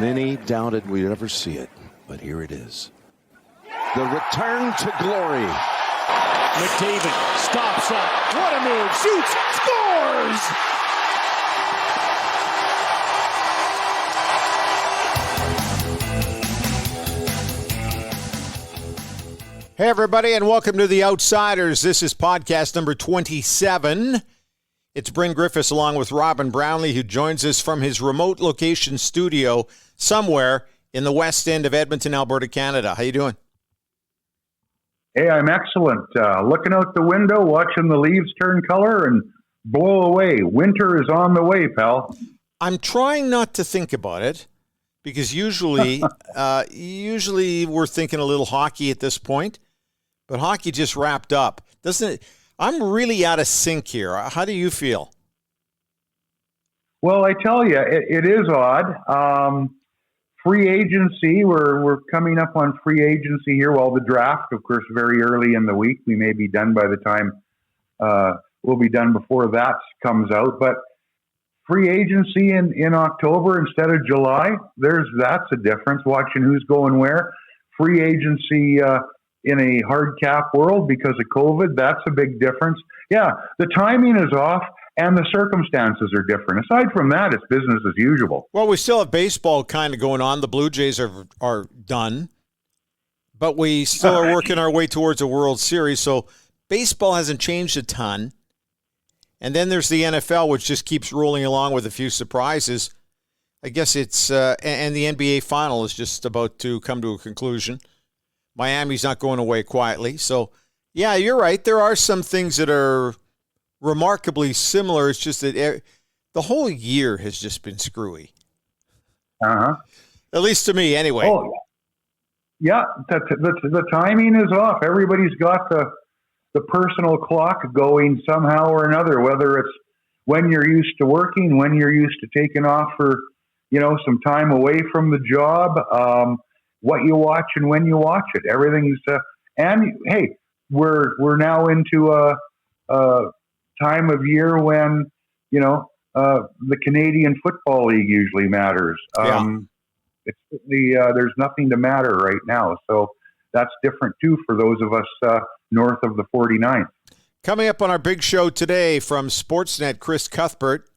Many doubted we'd ever see it, but here it is. The return to glory. McDavid stops up. What a move. Shoots. Scores! Hey, everybody, and welcome to The Outsiders. This is podcast number 27. It's Bryn Griffiths along with Robin Brownlee, who joins us from his remote location studio somewhere in the west end of Edmonton, Alberta, Canada. How you doing? Hey, I'm excellent. Looking out the window, watching the leaves turn color and blow away. Winter is on the way, pal. I'm trying not to think about it because usually we're thinking a little hockey at this point, but hockey just wrapped up. Doesn't it? I'm really out of sync here. How do you feel? Well, I tell you, it is odd. Free agency, we're coming up on free agency here. Well, the draft, of course, very early in the week. We may be done by the time we'll be done before that comes out. But free agency in October instead of July, that's a difference. Watching who's going where. Free agency in a hard cap world because of COVID, that's a big difference. Yeah, the timing is off and the circumstances are different. Aside from that, it's business as usual. Well, we still have baseball kind of going on. The Blue Jays are done, but we still are working our way towards a World Series. So baseball hasn't changed a ton. And then there's the NFL, which just keeps rolling along with a few surprises. I guess it's and the NBA final is just about to come to a conclusion. Miami's not going away quietly. So, yeah, you're right. There are some things that are remarkably similar. It's just that the whole year has just been screwy. Uh-huh. At least to me, anyway. Oh, yeah. The timing is off. Everybody's got the personal clock going somehow or another, whether it's when you're used to working, when you're used to taking off for, some time away from the job, what you watch and when you watch it. Everything's and hey, we're now into a time of year when the Canadian Football League usually matters. It's certainly there's nothing to matter right now, so that's different too for those of us north of the 49th. Coming up on our big show today from Sportsnet, Chris Cuthbert.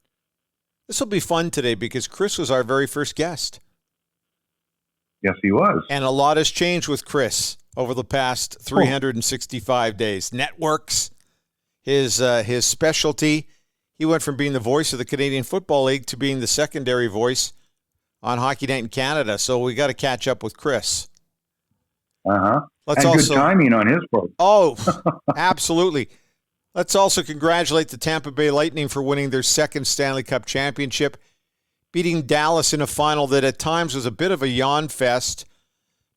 This will be fun today because Chris was our very first guest. Yes, he was. And a lot has changed with Chris over the past 365 days. Networks, his specialty. He went from being the voice of the Canadian Football League to being the secondary voice on Hockey Night in Canada. So we got to catch up with Chris. Uh-huh. Let's and also, good timing on his part. Oh, absolutely. Let's also congratulate the Tampa Bay Lightning for winning their second Stanley Cup championship, beating Dallas in a final that at times was a bit of a yawn fest.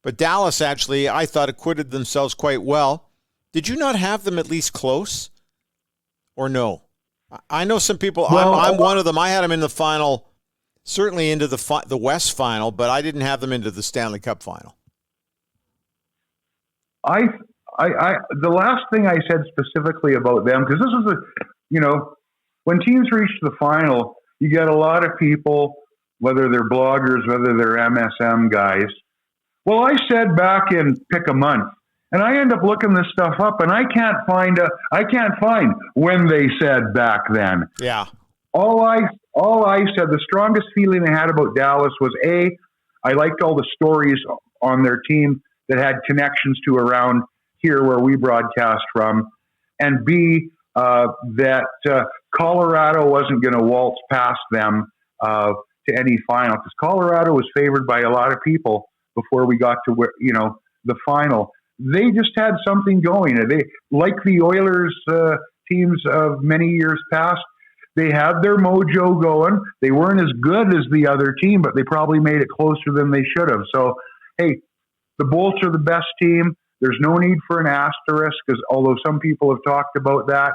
But Dallas actually, I thought, acquitted themselves quite well. Did you not have them at least close? Or no? I know some people, well, I'm one of them. I had them in the final, certainly into the West final, but I didn't have them into the Stanley Cup final. The last thing I said specifically about them, because this is when teams reach the final, you get a lot of people, whether they're bloggers, whether they're MSM guys. Well, I said back in pick a month, and I end up looking this stuff up, and I can't find when they said back then. Yeah. All I said, the strongest feeling I had about Dallas was I liked all the stories on their team that had connections to around here where we broadcast from, and B, that Colorado wasn't going to waltz past them to any final, because Colorado was favored by a lot of people before we got to the final. They just had something going. They, like the Oilers teams of many years past, they had their mojo going. They weren't as good as the other team, but they probably made it closer than they should have. So, hey, the Bolts are the best team. There's no need for an asterisk, because although some people have talked about that,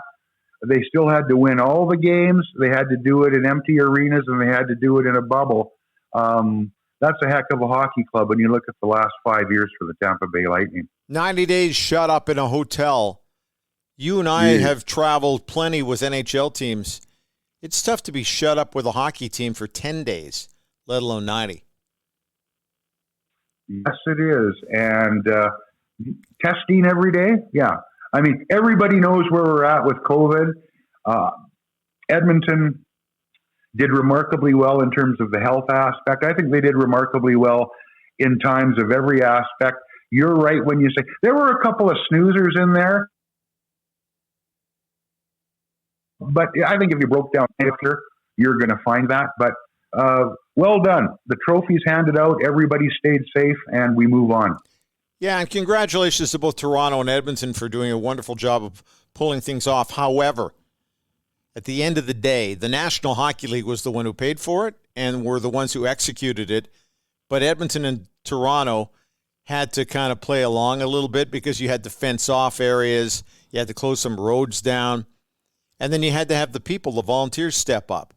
they still had to win all the games. They had to do it in empty arenas, and they had to do it in a bubble. That's a heck of a hockey club when you look at the last 5 years for the Tampa Bay Lightning. 90 days shut up in a hotel. You and I have traveled plenty with NHL teams. It's tough to be shut up with a hockey team for 10 days, let alone 90. Yes, it is. And testing every day? Yeah. I mean, everybody knows where we're at with COVID. Edmonton did remarkably well in terms of the health aspect. I think they did remarkably well in times of every aspect. You're right when you say there were a couple of snoozers in there. But I think if you broke down picture, you're going to find that. But well done. The trophy's handed out. Everybody stayed safe, and we move on. Yeah, and congratulations to both Toronto and Edmonton for doing a wonderful job of pulling things off. However, at the end of the day, the National Hockey League was the one who paid for it and were the ones who executed it. But Edmonton and Toronto had to kind of play along a little bit because you had to fence off areas, you had to close some roads down, and then you had to have the people, the volunteers, step up.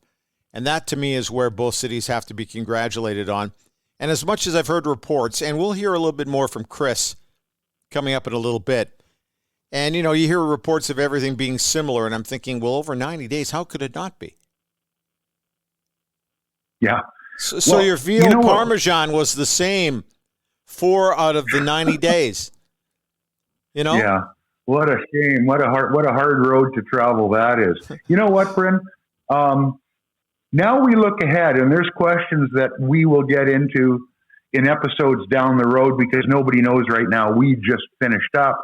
And that, to me, is where both cities have to be congratulated on. And as much as I've heard reports, and we'll hear a little bit more from Chris coming up in a little bit, and, you hear reports of everything being similar, and I'm thinking, well, over 90 days, how could it not be? Yeah. So your veal Parmesan was the same 4 out of the 90 days. Yeah. What a shame. What a hard road to travel that is. You know what, Bryn? Now we look ahead, and there's questions that we will get into in episodes down the road because nobody knows right now. We just finished up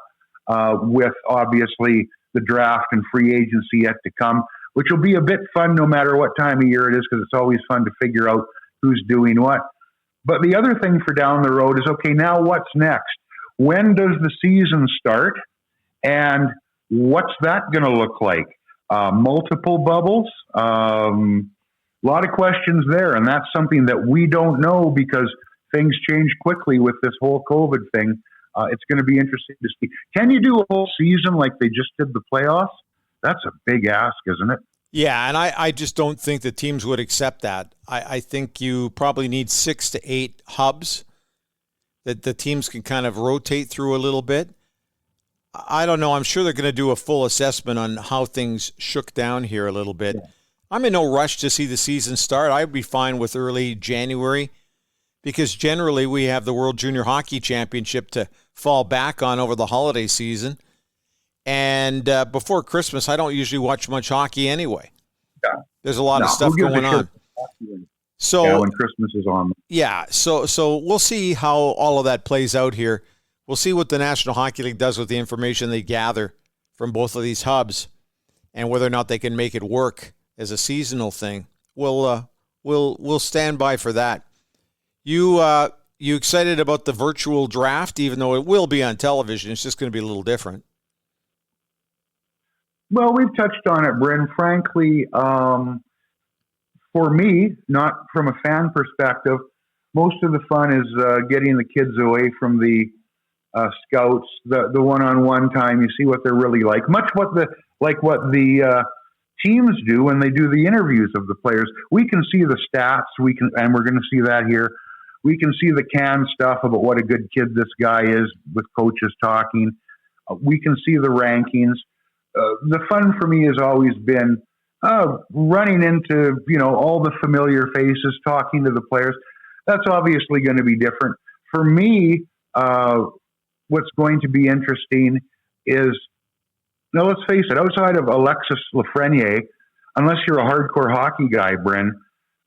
with, obviously, the draft and free agency yet to come, which will be a bit fun no matter what time of year it is because it's always fun to figure out who's doing what. But the other thing for down the road is, okay, now what's next? When does the season start? And what's that going to look like? Multiple bubbles? A lot of questions there, and that's something that we don't know because things change quickly with this whole COVID thing. It's going to be interesting to see. Can you do a whole season like they just did the playoffs? That's a big ask, isn't it? Yeah, and I just don't think the teams would accept that. I think you probably need 6 to 8 hubs that the teams can kind of rotate through a little bit. I don't know. I'm sure they're going to do a full assessment on how things shook down here a little bit. Yeah. I'm in no rush to see the season start. I'd be fine with early January because generally we have the World Junior Hockey Championship to fall back on over the holiday season. And before Christmas, I don't usually watch much hockey anyway. Yeah. There's a lot of stuff going on. So when Christmas is on. Yeah, so we'll see how all of that plays out here. We'll see what the National Hockey League does with the information they gather from both of these hubs and whether or not they can make it work as a seasonal thing. We'll stand by for that. You excited about the virtual draft, even though it will be on television? It's just going to be a little different. Well, we've touched on it, Bryn. Frankly, for me, not from a fan perspective, most of the fun is getting the kids away from the scouts, the one-on-one time. You see what they're really like. Much what the teams do when they do the interviews of the players. We can see the stats. And we're going to see that here. We can see the canned stuff about what a good kid this guy is with coaches talking. We can see the rankings. The fun for me has always been running into, all the familiar faces, talking to the players. That's obviously going to be different. For me, what's going to be interesting is, now let's face it, outside of Alexis Lafreniere, unless you're a hardcore hockey guy, Bryn,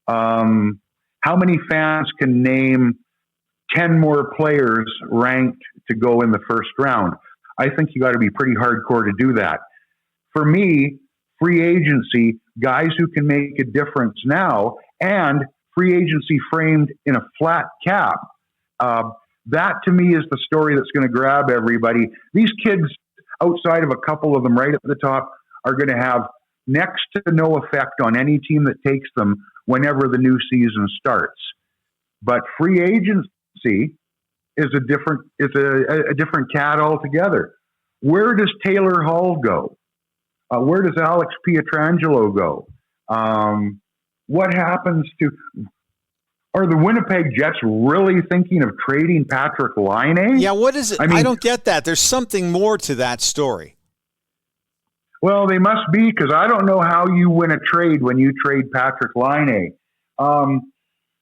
how many fans can name 10 more players ranked to go in the first round? I think you got to be pretty hardcore to do that. For me, free agency, guys who can make a difference now, and free agency framed in a flat cap, that to me is the story that's going to grab everybody. These kids, outside of a couple of them right at the top, are going to have next to no effect on any team that takes them whenever the new season starts. But free agency is a different cat altogether. Where does Taylor Hall go? Where does Alex Pietrangelo go? What happens to... Are the Winnipeg Jets really thinking of trading Patrick Laine? Yeah, what is it? I don't get that. There's something more to that story. Well, they must be, because I don't know how you win a trade when you trade Patrick Laine.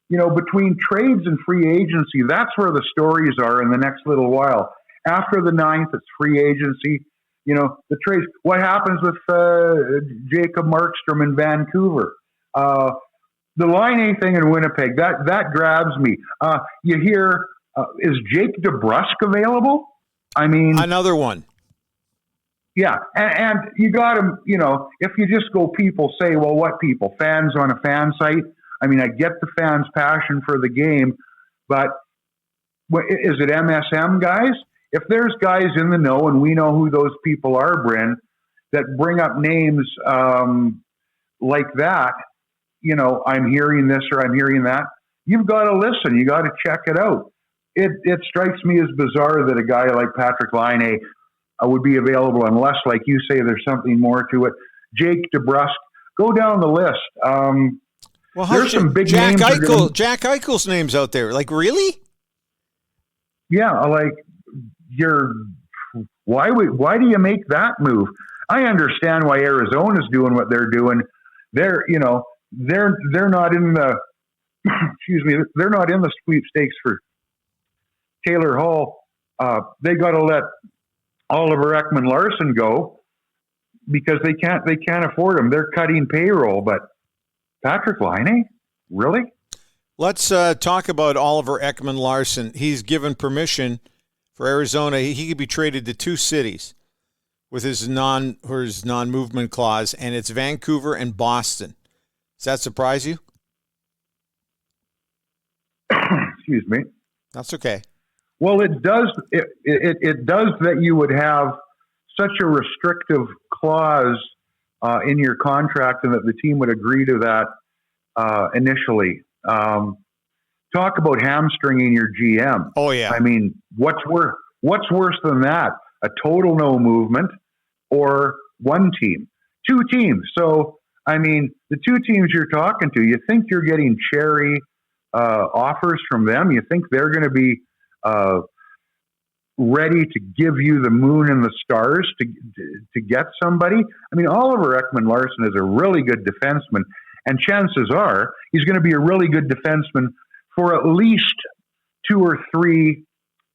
between trades and free agency, that's where the stories are in the next little while. After the 9th, it's free agency. The trades. What happens with Jacob Markstrom in Vancouver? The Line A thing in Winnipeg, that grabs me. You hear, is Jake DeBrusk available? I mean, another one. Yeah, and you got to, if you just go, people say, well, what people? Fans on a fan site? I mean, I get the fans' passion for the game, but is it MSM guys? If there's guys in the know, and we know who those people are, Bryn, that bring up names like that, I'm hearing this or I'm hearing that, you've got to listen. You got to check it out. It strikes me as bizarre that a guy like Patrick Laine would be available unless, like you say, there's something more to it. Jake DeBrusk, go down the list. There's some big names. Jack Eichel's name's out there. Like, really? Yeah, like why do you make that move? I understand why Arizona's doing what they're doing. They're not in the they're not in the sweepstakes for Taylor Hall. They got to let Oliver Ekman-Larsson go because they can't afford him. They're cutting payroll, but Patrick Laine, really? Let's talk about Oliver Ekman-Larsson. He's given permission for Arizona. He could be traded to 2 cities with his non-movement clause, and it's Vancouver and Boston. Does that surprise you? Excuse me. That's okay. Well, it does. It does that you would have such a restrictive clause in your contract, and that the team would agree to that initially. Talk about hamstringing your GM. Oh yeah. I mean, what's worse than that? A total no movement, or 1 team, 2 teams. So I mean, the 2 teams you're talking to, you think you're getting cherry offers from them. You think they're going to be ready to give you the moon and the stars to get somebody. I mean, Oliver Ekman-Larsson is a really good defenseman, and chances are he's going to be a really good defenseman for at least 2 or 3,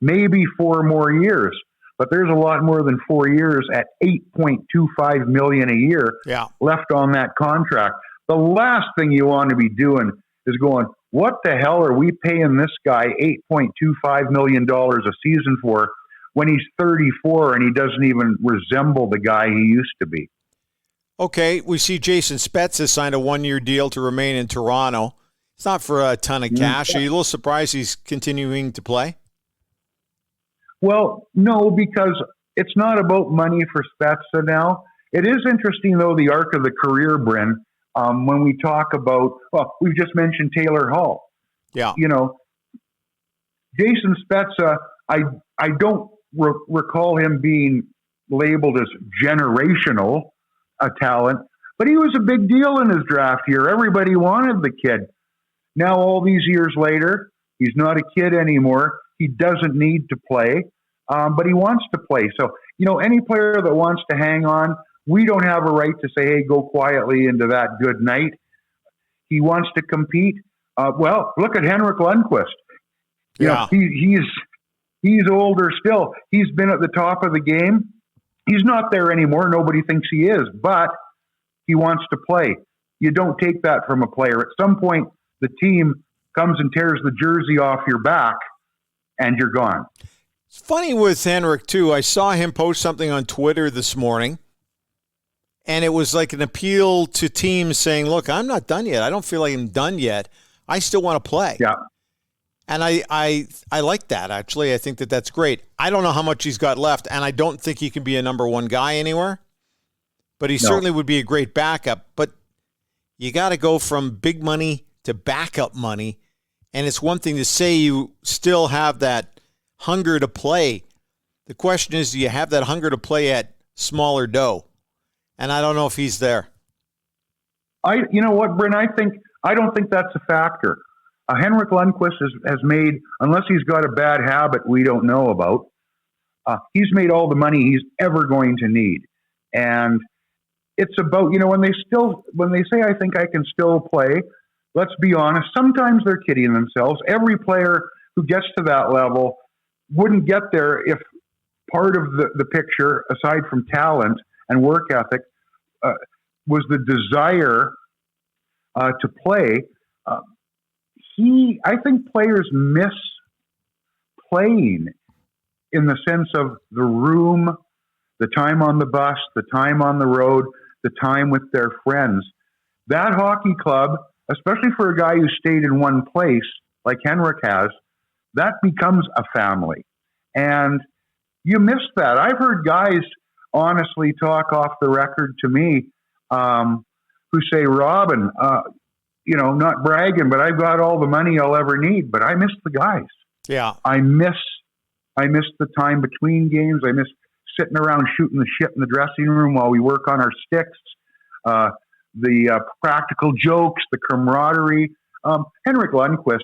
maybe 4 more years. But there's a lot more than 4 years at $8.25 million a year left on that contract. The last thing you want to be doing is going, what the hell are we paying this guy $8.25 million a season for when he's 34 and he doesn't even resemble the guy he used to be? Okay, we see Jason Spetz has signed a 1-year deal to remain in Toronto. It's not for a ton of cash. Are you a little surprised he's continuing to play? Well, no, because it's not about money for Spezza now. It is interesting, though, the arc of the career, Bryn, when we talk about, we've just mentioned Taylor Hall. Yeah. Jason Spezza, I don't recall him being labeled as generational a talent, but he was a big deal in his draft year. Everybody wanted the kid. Now, all these years later, he's not a kid anymore. He doesn't need to play, but he wants to play. So, any player that wants to hang on, we don't have a right to say, hey, go quietly into that good night. He wants to compete. Well, look at Henrik Lundqvist. He's older still. He's been at the top of the game. He's not there anymore. Nobody thinks he is, but he wants to play. You don't take that from a player. At some point, the team comes and tears the jersey off your back, and you're gone. It's funny with Henrik, too. I saw him post something on Twitter this morning, and it was like an appeal to teams saying, look, I'm not done yet. I don't feel like I'm done yet. I still want to play. Yeah. And I like that, actually. I think that's great. I don't know how much he's got left, and I don't think he can be a number 1 guy anywhere, but he certainly would be a great backup. But you got to go from big money to backup money, and it's one thing to say you still have that hunger to play. The question is, do you have that hunger to play at smaller dough? And I don't know if he's there. You know what, Bryn? I don't think that's a factor. Henrik Lundqvist has made, unless he's got a bad habit we don't know about, he's made all the money he's ever going to need. And it's about, when they say, I think I can still play, let's be honest, sometimes they're kidding themselves. Every player who gets to that level wouldn't get there if part of the picture, aside from talent and work ethic, was the desire to play. I think players miss playing in the sense of the room, the time on the bus, the time on the road, the time with their friends. That hockey club, especially for a guy who stayed in one place like Henrik has, that becomes a family. And you miss that. I've heard guys honestly talk off the record to me who say, Robin, not bragging, but I've got all the money I'll ever need, but I miss the guys. Yeah. I miss the time between games. I miss sitting around shooting the shit in the dressing room while we work on our sticks, the practical jokes, the camaraderie. Henrik Lundqvist,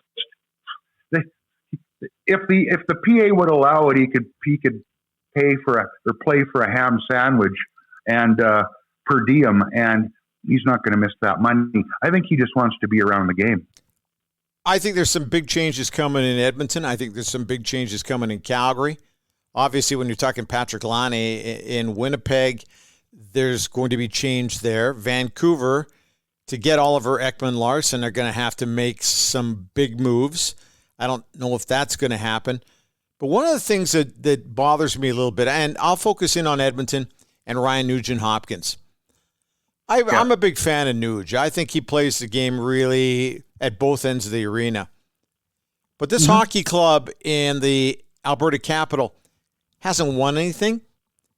if the PA would allow it, he could pay for play for a ham sandwich and per diem, and he's not going to miss that money. I think he just wants to be around the game. I think there's some big changes coming in Edmonton. I think there's some big changes coming in Calgary. Obviously, when you're talking Patrick Laine in Winnipeg, there's going to be change there. Vancouver, to get Oliver Ekman-Larsson, are going to have to make some big moves. I don't know if that's going to happen. But one of the things that bothers me a little bit, and I'll focus in on Edmonton and Ryan Nugent-Hopkins. I'm a big fan of Nuge. I think he plays the game really at both ends of the arena. But this hockey club in the Alberta capital hasn't won anything,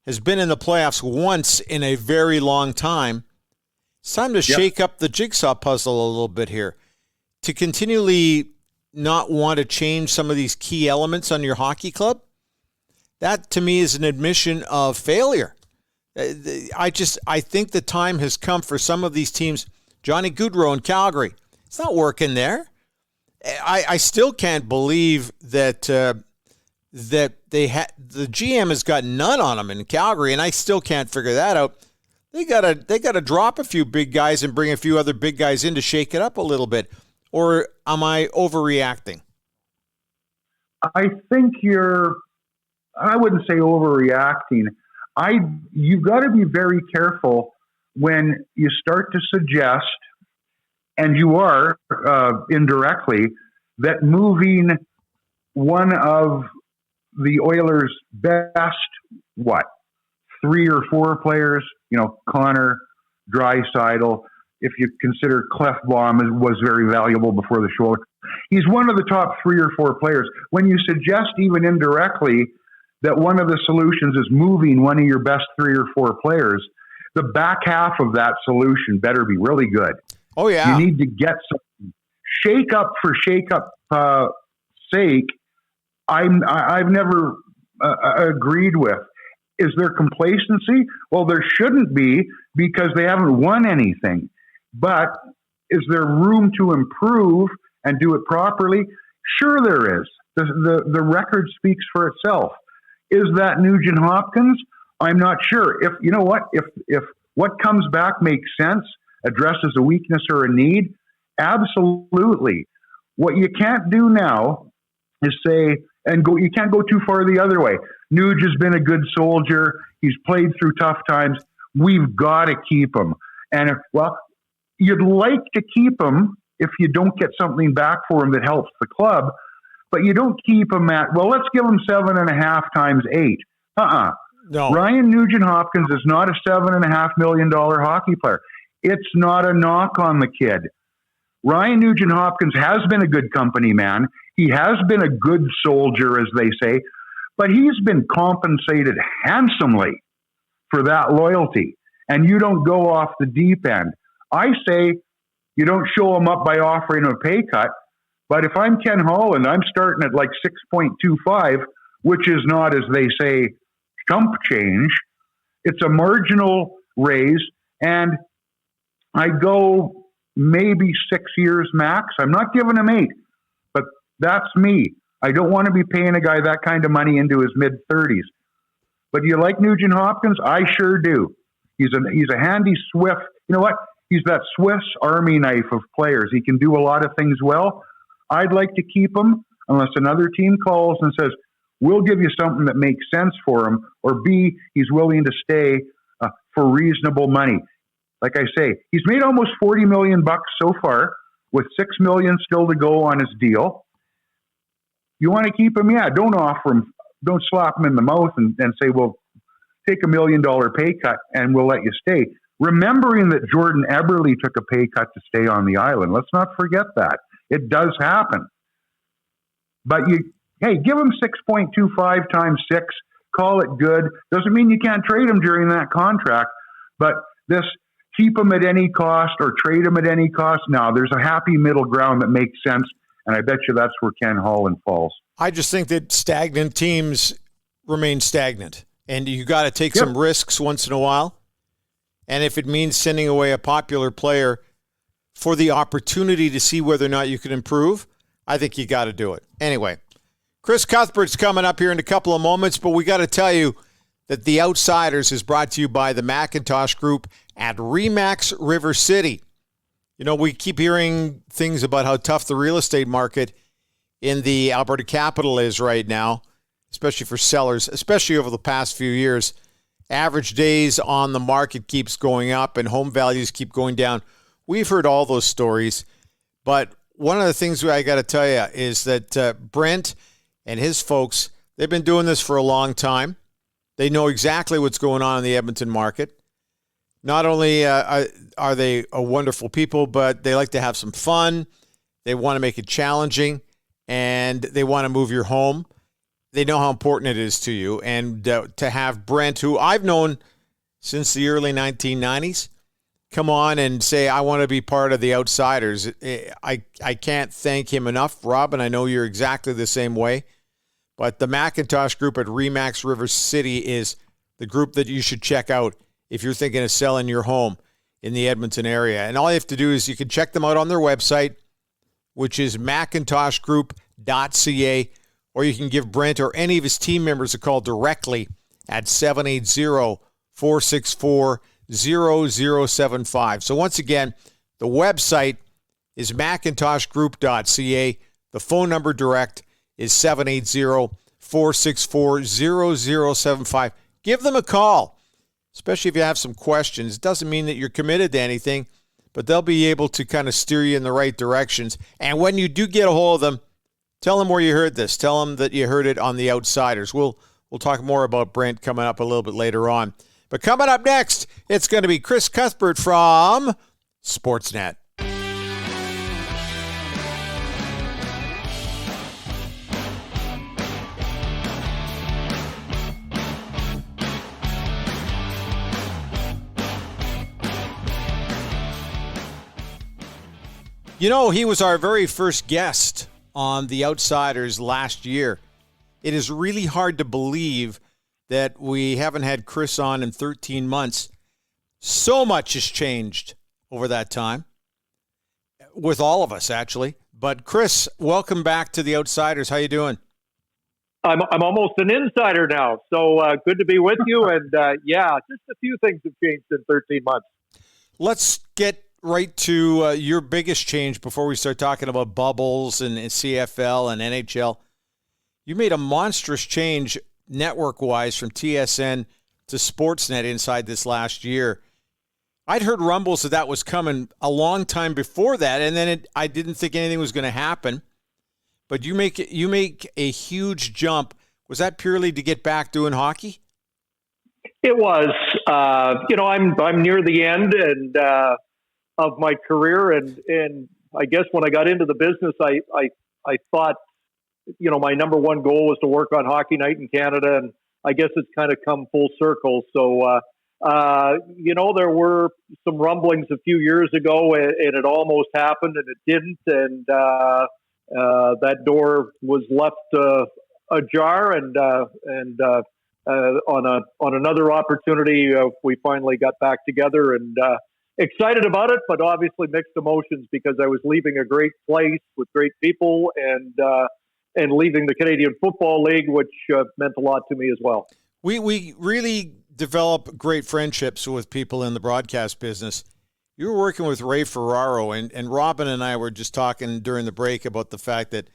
has been in the playoffs once in a very long time. It's time to shake up the jigsaw puzzle a little bit here. To continually not want to change some of these key elements on your hockey club, that to me is an admission of failure. I think the time has come for some of these teams. Johnny Gaudreau in Calgary, it's not working there. I still can't believe that the GM has got none on them in Calgary, and I still can't figure that out. They gotta drop a few big guys and bring a few other big guys in to shake it up a little bit. Or am I overreacting? I think I wouldn't say overreacting. You've got to be very careful when you start to suggest, and you are indirectly, that moving one of the Oilers' best, 3 or 4 players, Connor, Draisaitl, if you consider Clefbaum was very valuable before the show. He's one of the top 3 or 4 players. When you suggest even indirectly that one of the solutions is moving one of your best 3 or 4 players, the back half of that solution better be really good. Oh, yeah. You need to get some shake up for shake up sake. I've never agreed with. Is there complacency? Well, there shouldn't be, because they haven't won anything. But is there room to improve and do it properly? Sure there is. The record speaks for itself. Is that Nugent Hopkins? I'm not sure. If you know what, if what comes back makes sense, addresses a weakness or a need, absolutely. What you can't do now is say, you can't go too far the other way. Nuge has been a good soldier. He's played through tough times. We've got to keep him. And you'd like to keep him if you don't get something back for him that helps the club, but you don't keep him at, let's give him 7.5 times 8. No. Ryan Nugent-Hopkins is not a $7.5 million hockey player. It's not a knock on the kid. Ryan Nugent-Hopkins has been a good company man. He has been a good soldier, as they say, but he's been compensated handsomely for that loyalty. And you don't go off the deep end. I say you don't show him up by offering him a pay cut. But if I'm Ken Holland, I'm starting at 6.25, which is not, as they say, chump change. It's a marginal raise, and I go maybe 6 years max. I'm not giving him 8, but that's me. I don't want to be paying a guy that kind of money into his mid-30s. But do you like Nugent Hopkins? I sure do. He's a handy, swift. You know what? He's that Swiss Army knife of players. He can do a lot of things well. I'd like to keep him unless another team calls and says, we'll give you something that makes sense for him, or B, he's willing to stay for reasonable money. Like I say, he's made almost $40 million so far, with $6 million still to go on his deal. You want to keep him? Yeah, don't offer him, don't slap him in the mouth and say, well, take $1 million pay cut and we'll let you stay. Remembering that Jordan Eberle took a pay cut to stay on the island. Let's not forget that. It does happen. But give him 6.25 times 6, call it good. Doesn't mean you can't trade him during that contract, but this keep him at any cost or trade him at any cost. Now, there's a happy middle ground that makes sense, and I bet you that's where Ken Holland falls. I just think that stagnant teams remain stagnant, and you got to take some risks once in a while. And if it means sending away a popular player for the opportunity to see whether or not you can improve, I think you got to do it. Anyway, Chris Cuthbert's coming up here in a couple of moments, but we got to tell you that The Outsiders is brought to you by the Macintosh Group at RE/MAX River City. You know, we keep hearing things about how tough the real estate market in the Alberta capital is right now, especially for sellers, especially over the past few years. Average days on the market keeps going up and home values keep going down. We've heard all those stories, but one of the things I got to tell you is that Brent and his folks, they've been doing this for a long time. They know exactly what's going on in the Edmonton market. Not only are they a wonderful people, but they like to have some fun. They want to make it challenging, and they want to move your home. They know how important it is to you. And to have Brent, who I've known since the early 1990s, come on and say, I want to be part of the Outsiders. I can't thank him enough, Rob, and I know you're exactly the same way. But the Macintosh Group at RE/MAX River City is the group that you should check out if you're thinking of selling your home in the Edmonton area. And all you have to do is you can check them out on their website, which is macintoshgroup.ca, or you can give Brent or any of his team members a call directly at 780-464-0075. So once again, the website is macintoshgroup.ca. The phone number direct is 780-464-0075. Give them a call, especially if you have some questions. It doesn't mean that you're committed to anything, but they'll be able to kind of steer you in the right directions. And when you do get a hold of them, tell them where you heard this. Tell them that you heard it on The Outsiders. We'll talk more about Brent coming up a little bit later on. But coming up next, it's going to be Chris Cuthbert from Sportsnet. You know, he was our very first guest on The Outsiders last year. It is really hard to believe that we haven't had Chris on in 13 months. So much has changed over that time, with all of us, actually. But Chris, welcome back to The Outsiders. How you doing? I'm almost an insider now, so good to be with you. And just a few things have changed in 13 months. Let's get right to your biggest change before we start talking about bubbles and CFL and NHL. You made a monstrous change network-wise from TSN to Sportsnet inside this last year. I'd heard rumbles that was coming a long time before that, and then I didn't think anything was going to happen. But you make a huge jump. Was that purely to get back doing hockey? It was. I'm near the end and of my career, and I guess when I got into the business, I thought, my number one goal was to work on Hockey Night in Canada, and I guess it's kind of come full circle. So, there were some rumblings a few years ago, and it almost happened, and it didn't, and that door was left ajar, and on another opportunity, we finally got back together, and excited about it, but obviously mixed emotions because I was leaving a great place with great people and leaving the Canadian Football League, which meant a lot to me as well. We really develop great friendships with people in the broadcast business. You were working with Ray Ferraro, and Robin and I were just talking during the break about the fact that,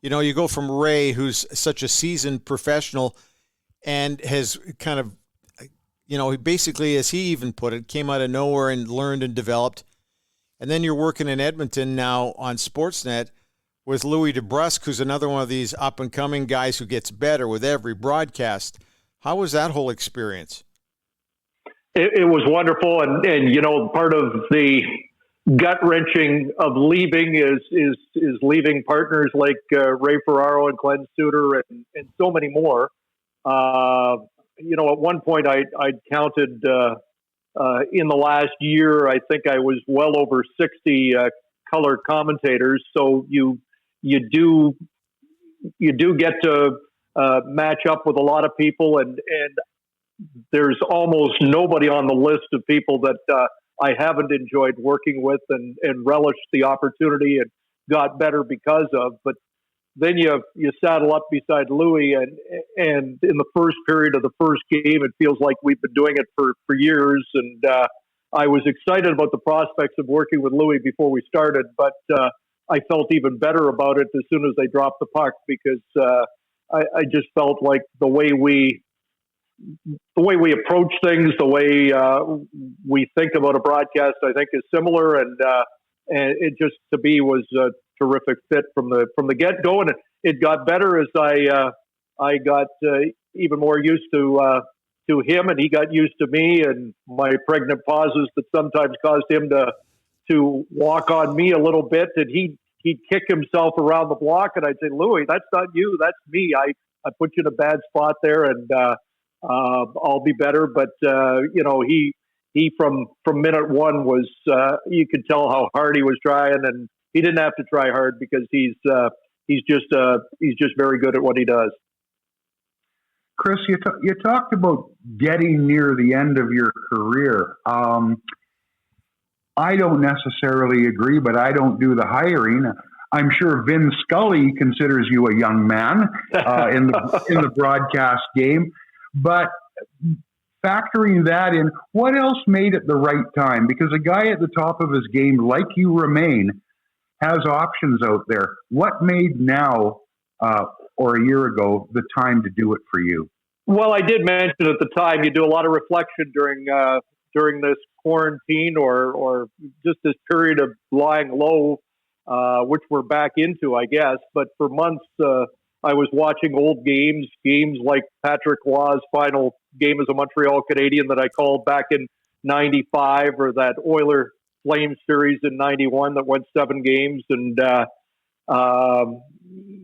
you go from Ray, who's such a seasoned professional and has kind of, basically, as he even put it, came out of nowhere and learned and developed. And then you're working in Edmonton now on Sportsnet with Louis DeBrusque, who's another one of these up-and-coming guys who gets better with every broadcast. How was that whole experience? It was wonderful, and part of the gut wrenching of leaving is leaving partners like Ray Ferraro and Glenn Suter and so many more. At one point I'd counted in the last year, I think I was well over 60 color commentators. So you do get to match up with a lot of people, and there's almost nobody on the list of people that I haven't enjoyed working with and relished the opportunity and got better because of. But then you saddle up beside Louis, and in the first period of the first game, it feels like we've been doing it for years. And I was excited about the prospects of working with Louis before we started, but I felt even better about it as soon as they dropped the puck, because I just felt like the way we approach things, the way we think about a broadcast, I think is similar, and it just to me was a terrific fit from the get go, and it got better as I got even more used to him, and he got used to me, and my pregnant pauses that sometimes caused him to walk on me a little bit, and he'd kick himself around the block, and I'd say, Louis, that's not you, that's me. I put you in a bad spot there, and I'll be better. But he from minute one was you could tell how hard he was trying, and he didn't have to try hard because he's just very good at what he does. Chris, you talked about getting near the end of your career. I don't necessarily agree, but I don't do the hiring. I'm sure Vin Scully considers you a young man in the broadcast game. But factoring that in, what else made it the right time? Because a guy at the top of his game, like you remain, has options out there. What made now or a year ago the time to do it for you? Well, I did mention at the time you do a lot of reflection during this quarantine or just this period of lying low, which we're back into, I guess. But for months, I was watching old games like Patrick Roy's final game as a Montreal Canadian that I called back in '95, or that Oiler Flames series in '91 that went 7 games. And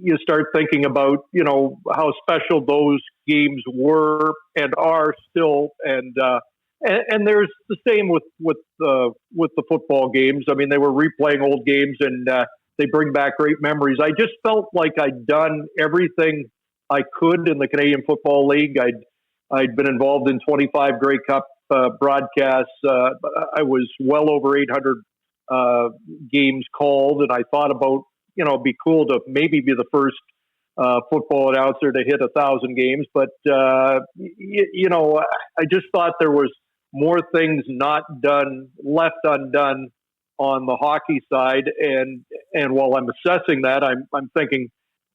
you start thinking about, how special those games were and are still. And there's the same with the football games. I mean, they were replaying old games, and they bring back great memories. I just felt like I'd done everything I could in the Canadian Football League. I'd been involved in 25 Grey Cup broadcasts. I was well over 800 games called, and I thought about, it'd be cool to maybe be the first football announcer to hit 1,000 games. But, I just thought there was more things left undone on the hockey side. And while I'm assessing that, I'm thinking,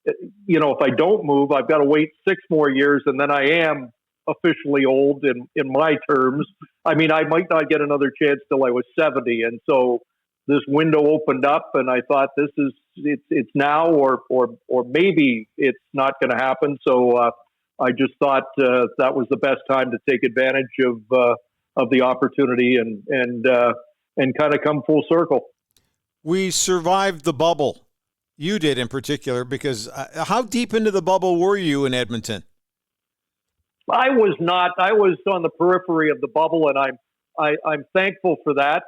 if I don't move, I've got to wait 6 more years, and then I am officially old in my terms. I mean, I might not get another chance till I was 70. And so this window opened up, and I thought it's now, or maybe it's not going to happen. So I just thought that was the best time to take advantage of the opportunity and kind of come full circle. We survived the bubble. You did in particular, because how deep into the bubble were you in Edmonton? I was not. I was on the periphery of the bubble, and I'm thankful for that.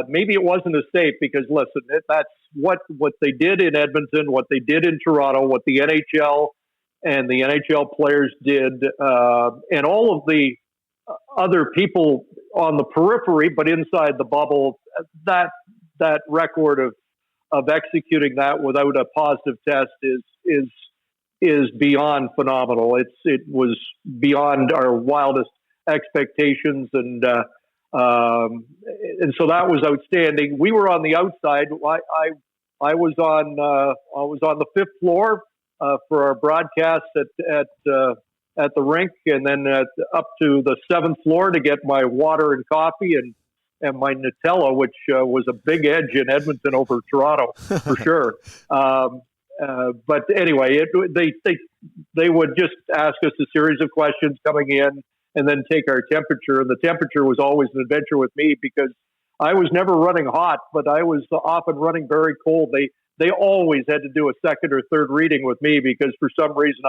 Maybe it wasn't as safe because, listen, that's what they did in Edmonton, what they did in Toronto, what the NHL and the NHL players did, and all of the other people on the periphery, but inside the bubble. That record of executing that without a positive test is beyond phenomenal. It was beyond our wildest expectations, and And so that was outstanding. We were on the outside. I was on the fifth floor for our broadcast at the rink, and then up to the seventh floor to get my water and coffee and my Nutella, which was a big edge in Edmonton over Toronto for sure. But anyway, they would just ask us a series of questions coming in, and then take our temperature. And the temperature was always an adventure with me because I was never running hot, but I was often running very cold. They always had to do a second or third reading with me because for some reason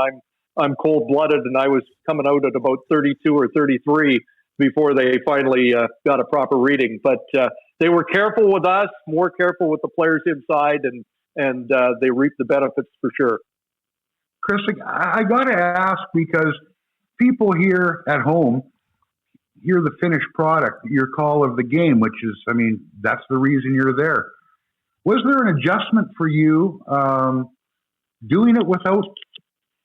I'm cold-blooded, and I was coming out at about 32 or 33 before they finally got a proper reading. But they were careful with us, more careful with the players inside, and they reaped the benefits for sure. Chris, I got to ask, because people here at home hear the finished product, your call of the game, which is, I mean, that's the reason you're there. Was there an adjustment for you doing it without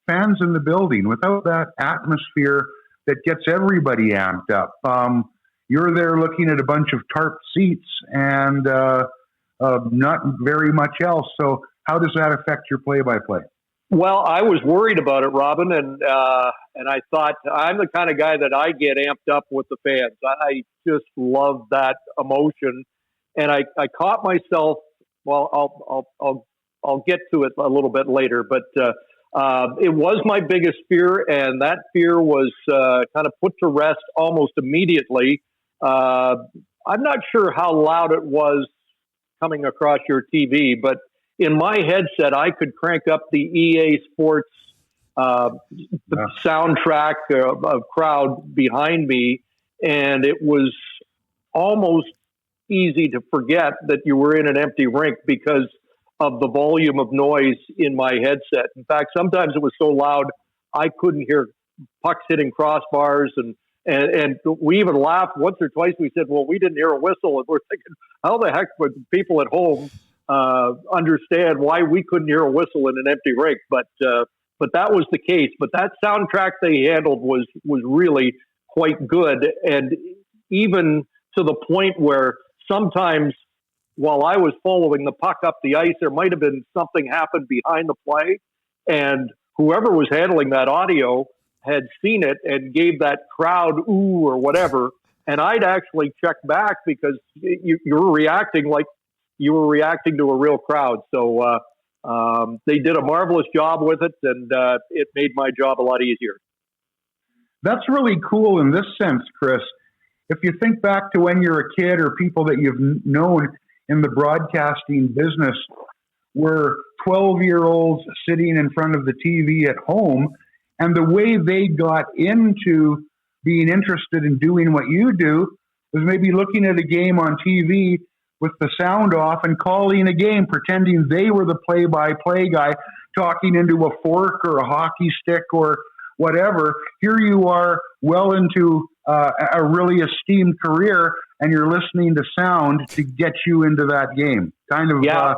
fans in the building, without that atmosphere that gets everybody amped up? You're there looking at a bunch of tarp seats and not very much else. So how does that affect your play-by-play? Well, I was worried about it, Robin, and I thought, I'm the kind of guy that I get amped up with the fans. I just love that emotion, and I caught myself. Well, I'll get to it a little bit later, but it was my biggest fear, and that fear was kind of put to rest almost immediately. I'm not sure how loud it was coming across your TV, but in my headset, I could crank up the EA Sports the soundtrack of crowd behind me, and it was almost easy to forget that you were in an empty rink because of the volume of noise in my headset. In fact, sometimes it was so loud I couldn't hear pucks hitting crossbars, and we even laughed once or twice. We said, well, we didn't hear a whistle, and we're thinking, how the heck would people at home understand why we couldn't hear a whistle in an empty rink? But that was the case. But that soundtrack they handled was really quite good, and even to the point where sometimes while I was following the puck up the ice, there might have been something happened behind the play, and whoever was handling that audio had seen it and gave that crowd ooh or whatever, and I'd actually check back because you were reacting like you were reacting to a real crowd. So they did a marvelous job with it, and it made my job a lot easier. That's really cool in this sense, Chris. If you think back to when you're a kid or people that you've known in the broadcasting business were 12-year-olds sitting in front of the TV at home, and the way they got into being interested in doing what you do was maybe looking at a game on TV with the sound off and calling a game, pretending they were the play-by-play guy, talking into a fork or a hockey stick or whatever. Here you are well into a really esteemed career, and you're listening to sound to get you into that game. Kind of. Yeah.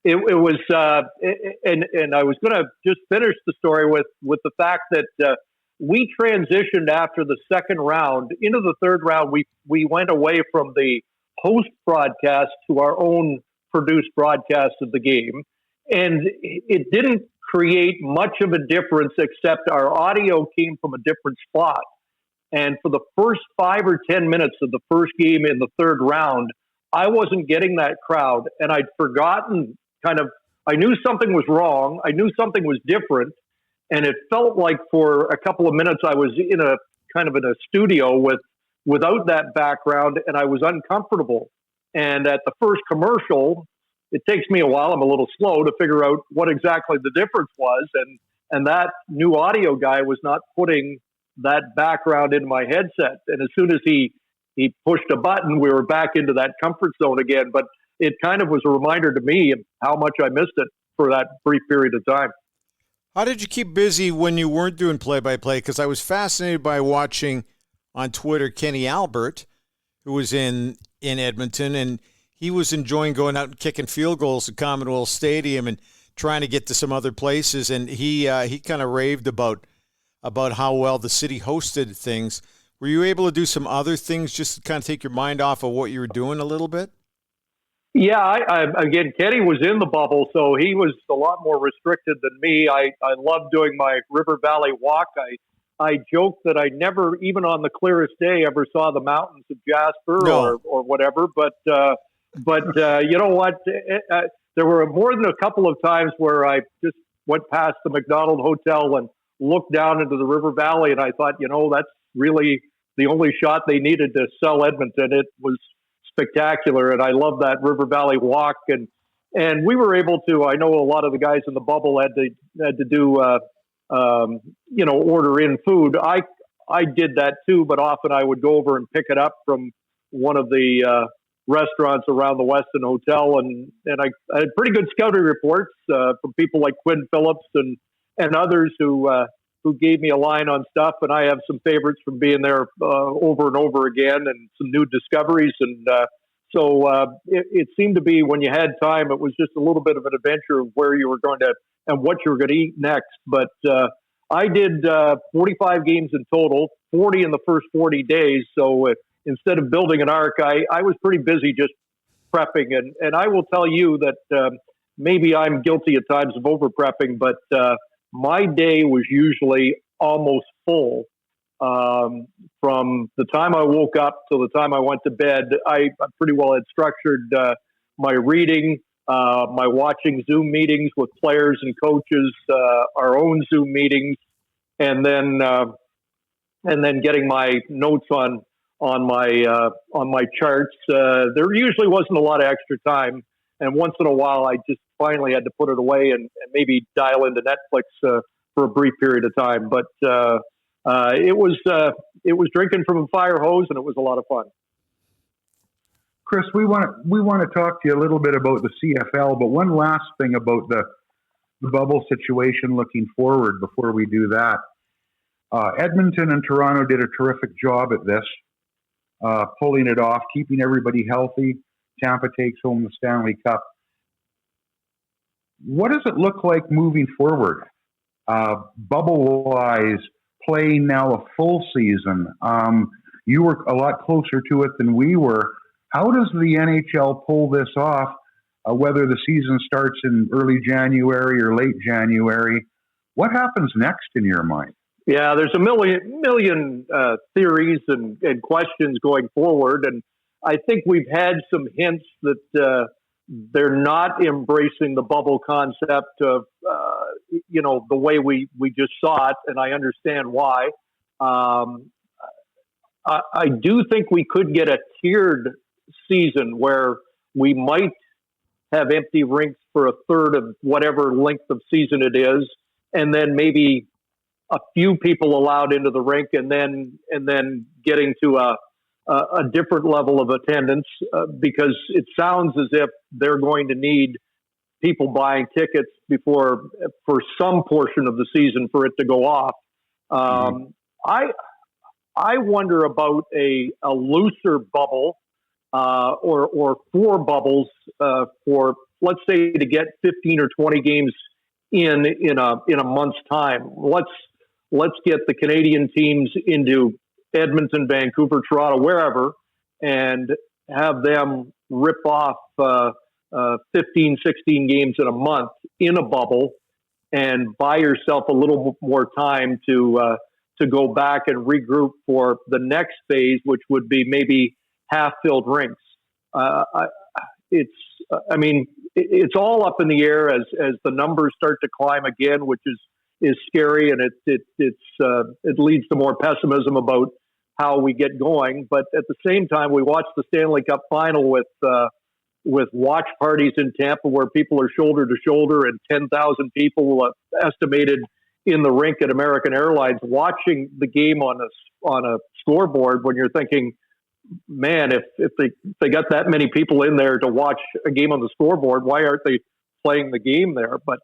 It was, and I was going to just finish the story with the fact that we transitioned after the second round into the third round. We went away from the host broadcast to our own produced broadcast of the game, and it didn't create much of a difference except our audio came from a different spot. And for the first 5 or 10 minutes of the first game in the third round, I wasn't getting that crowd, and I'd forgotten I knew something was wrong. I knew something was different, and it felt like for a couple of minutes I was in a studio without that background, and I was uncomfortable. And at the first commercial, it takes me a while, I'm a little slow to figure out what exactly the difference was, and that new audio guy was not putting that background in my headset. And as soon as he pushed a button, we were back into that comfort zone again. But it kind of was a reminder to me of how much I missed it for that brief period of time. How did you keep busy when you weren't doing play-by-play? Because I was fascinated by watching on Twitter Kenny Albert, who was in Edmonton, and he was enjoying going out and kicking field goals at Commonwealth Stadium and trying to get to some other places. And he kind of raved about how well the city hosted things. Were you able to do some other things just to kind of take your mind off of what you were doing a little bit? Yeah, again, Kenny was in the bubble, so he was a lot more restricted than me. I love doing my River Valley walk. I joke that I never, even on the clearest day, ever saw the mountains of Jasper or whatever. But you know what? There were more than a couple of times where I just went past the McDonald Hotel and looked down into the River Valley, and I thought, that's really the only shot they needed to sell Edmonton. It was spectacular, and I love that River Valley walk. And we were able to. I know a lot of the guys in the bubble had to do order in food. I did that too, but often I would go over and pick it up from one of the restaurants around the Westin Hotel, and I had pretty good scouting reports from people like Quinn Phillips and others who gave me a line on stuff, and I have some favorites from being there over and over again, and some new discoveries. And so it seemed to be, when you had time, it was just a little bit of an adventure of where you were going to and what you were going to eat next. But I did 45 games in total, 40 in the first 40 days. So instead of building an arc, I was pretty busy just prepping. And I will tell you that maybe I'm guilty at times of over prepping, but my day was usually almost full. From the time I woke up till the time I went to bed, I pretty well had structured my reading, my watching Zoom meetings with players and coaches, our own Zoom meetings, and then getting my notes on my charts. There usually wasn't a lot of extra time, and once in a while, I just finally had to put it away and maybe dial into Netflix for a brief period of time. But it was drinking from a fire hose, and it was a lot of fun. Chris, we want to talk to you a little bit about the CFL, but one last thing about the bubble situation looking forward before we do that. Edmonton and Toronto did a terrific job at this, pulling it off, keeping everybody healthy. Tampa takes home the Stanley Cup. What does it look like moving forward? Bubble-wise, playing now a full season. You were a lot closer to it than we were. How does the NHL pull this off, whether the season starts in early January or late January? What happens next in your mind? Yeah, there's a million theories and questions going forward. And I think we've had some hints that they're not embracing the bubble concept of, the way we just saw it. And I understand why. I do think we could get a tiered season where we might have empty rinks for a third of whatever length of season it is, and then maybe a few people allowed into the rink, and then getting to a different level of attendance, because it sounds as if they're going to need people buying tickets for some portion of the season for it to go off. I wonder about a looser bubble, or 4 bubbles for, let's say, to get 15 or 20 games in a month's time. Let's get the Canadian teams into Edmonton, Vancouver, Toronto, wherever, and have them rip off 15, 16 games in a month in a bubble, and buy yourself a little more time to go back and regroup for the next phase, which would be maybe half-filled rinks. It's all up in the air as the numbers start to climb again, which is scary, and it leads to more pessimism about how we get going. But at the same time, we watched the Stanley Cup final with watch parties in Tampa, where people are shoulder to shoulder, and 10,000 people estimated in the rink at American Airlines watching the game on a scoreboard. When you're thinking, man, if they got that many people in there to watch a game on the scoreboard, why aren't they playing the game there? But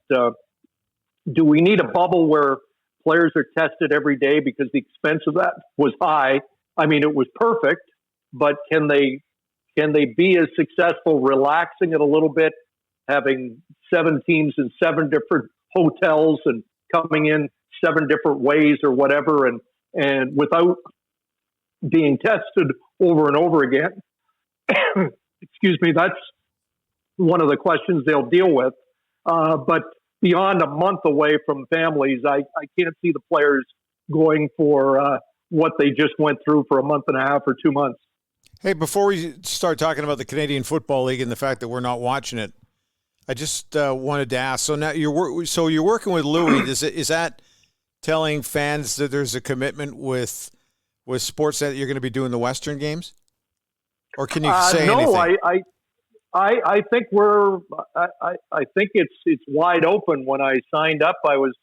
do we need a bubble where players are tested every day, because the expense of that was high? I mean, it was perfect, but can they be as successful relaxing it a little bit, having 7 teams in 7 different hotels and coming in 7 different ways or whatever, and without being tested over and over again. Excuse me, that's one of the questions they'll deal with. But beyond a month away from families, I can't see the players going for what they just went through for a month and a half or 2 months. Hey, before we start talking about the Canadian Football League and the fact that we're not watching it, I just wanted to ask. So now you're working with Louis. Is that telling fans that there's a commitment with Sportsnet that you're going to be doing the Western games, or can you say anything? No, I think I think it's wide open. When I signed up, I was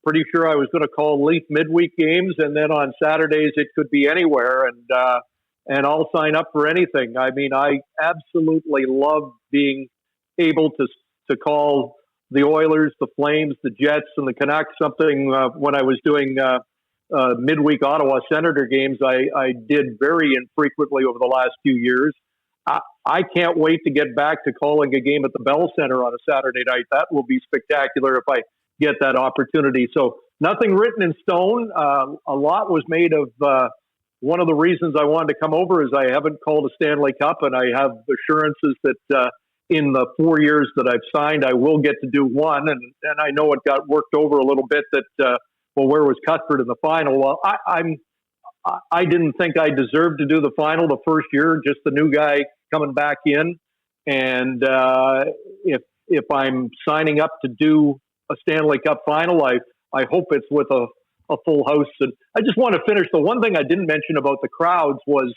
pretty sure I was going to call Leaf midweek games, and then on Saturdays it could be anywhere, and I'll sign up for anything. I mean, I absolutely love being able to call the Oilers, the Flames, the Jets, and the Canucks something. When I was doing midweek Ottawa Senator games, I did very infrequently over the last few years. I can't wait to get back to calling a game at the Bell Center on a Saturday night. That will be spectacular if I get that opportunity. So nothing written in stone. A lot was made of one of the reasons I wanted to come over is I haven't called a Stanley Cup, and I have assurances that in the 4 years that I've signed, I will get to do one. And I know it got worked over a little bit that, where was Cuthbert in the final? Well, I didn't think I deserved to do the final the first year, just the new guy coming back in. And if I'm signing up to do a Stanley Cup final, I hope it's with a full house. And I just want to finish. The one thing I didn't mention about the crowds was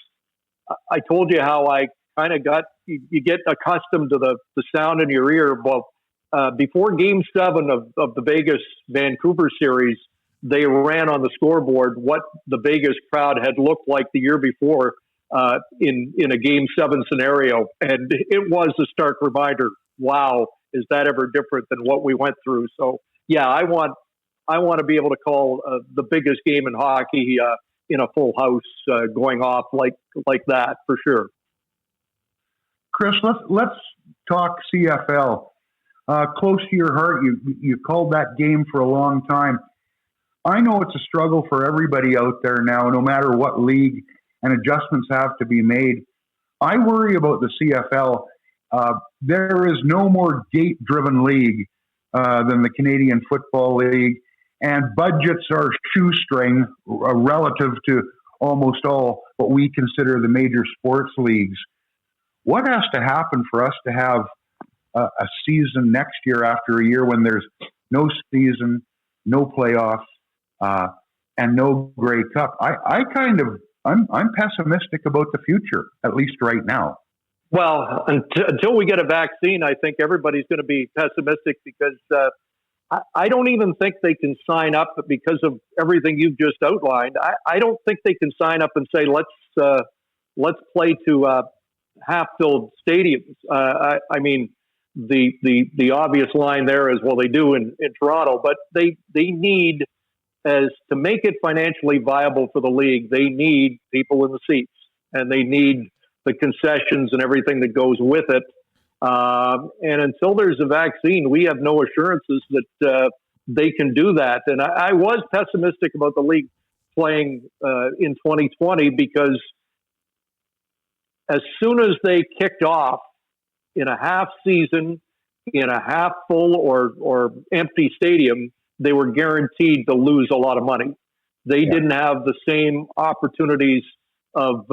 I told you how I kind of you get accustomed to the sound in your ear. Well, before Game 7 of the Vegas-Vancouver series, they ran on the scoreboard what the Vegas crowd had looked like the year before in a Game 7 scenario. And it was a stark reminder, wow, is that ever different than what we went through? So, yeah, I want to be able to call the biggest game in hockey in a full house going off like that for sure. Chris, let's talk CFL. Close to your heart, you called that game for a long time. I know it's a struggle for everybody out there now, no matter what league, and adjustments have to be made. I worry about the CFL. There is no more gate-driven league than the Canadian Football League, and budgets are shoestring relative to almost all what we consider the major sports leagues. What has to happen for us to have a season next year after a year when there's no season, no playoffs, and no Grey Cup? I'm pessimistic about the future, at least right now. Well, until we get a vaccine, I think everybody's going to be pessimistic because I don't even think they can sign up because of everything you've just outlined. I don't think they can sign up and say, let's play to half-filled stadiums. I mean, the obvious line there is, well, they do in Toronto, but they need, as to make it financially viable for the league, they need people in the seats, and they need the concessions and everything that goes with it. And until there's a vaccine, we have no assurances that they can do that. And I was pessimistic about the league playing in 2020 because as soon as they kicked off in a half season, in a half full or empty stadium, they were guaranteed to lose a lot of money. They didn't have the same opportunities of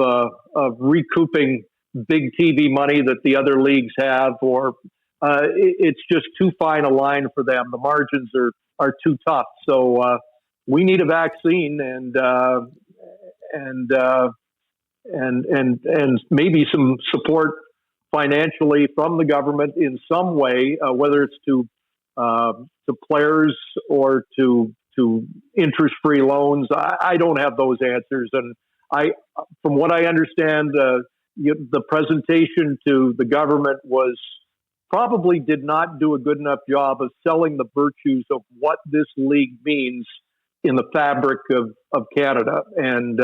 recouping big TV money that the other leagues have, or it's just too fine a line for them. The margins are too tough. So we need a vaccine and maybe some support financially from the government in some way, whether it's to players or to interest-free loans. I don't have those answers, and from what I understand, the presentation to the government probably did not do a good enough job of selling the virtues of what this league means in the fabric of Canada, and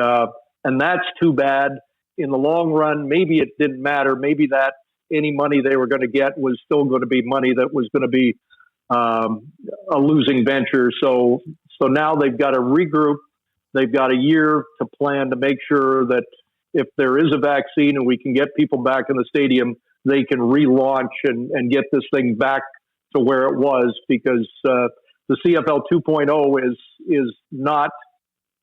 that's too bad. In the long run, maybe it didn't matter. Maybe that any money they were going to get was still going to be money that was going to be a losing venture. So now they've got to regroup. they've got a year to plan to make sure that if there is a vaccine and we can get people back in the stadium, they can relaunch and get this thing back to where it was, because the CFL 2.0 is not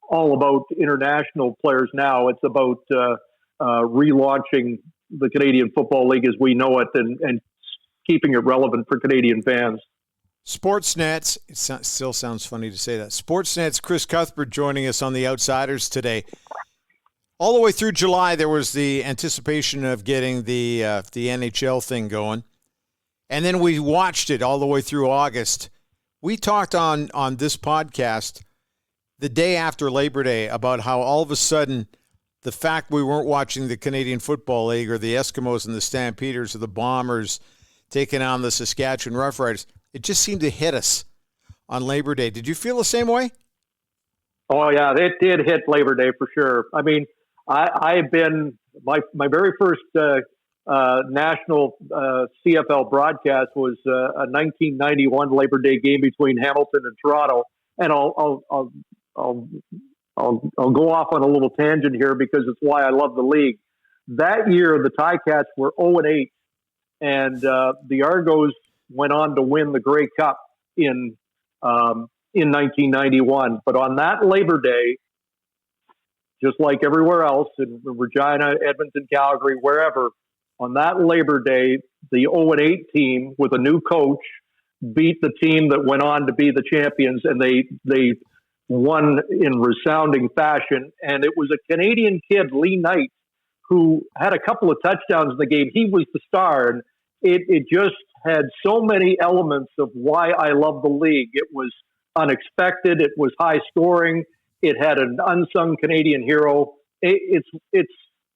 all about international players now. It's about relaunching the Canadian Football League as we know it and keeping it relevant for Canadian fans. Sportsnet's, still sounds funny to say that, Sportsnet's Chris Cuthbert joining us on The Outsiders today. All the way through July, there was the anticipation of getting the NHL thing going. And then we watched it all the way through August. We talked on this podcast the day after Labor Day about how all of a sudden the fact we weren't watching the Canadian Football League or the Eskimos and the Stampeders or the Bombers taking on the Saskatchewan Roughriders, it just seemed to hit us on Labor Day. Did you feel the same way? Oh, yeah, it did hit Labor Day for sure. I mean, I've been my very first national CFL broadcast was a 1991 Labor Day game between Hamilton and Toronto, and I'll go off on a little tangent here because it's why I love the league. That year, the Ticats were 0-8, and the Argos went on to win the Grey Cup in 1991. But on that Labor Day, just like everywhere else in Regina, Edmonton, Calgary, wherever, on that Labor Day, the 0-8 team with a new coach beat the team that went on to be the champions, and they won in resounding fashion. And it was a Canadian kid, Lee Knight, who had a couple of touchdowns in the game. He was the star, and it just had so many elements of why I love the league. It was unexpected. It was high scoring. It had an unsung Canadian hero. It's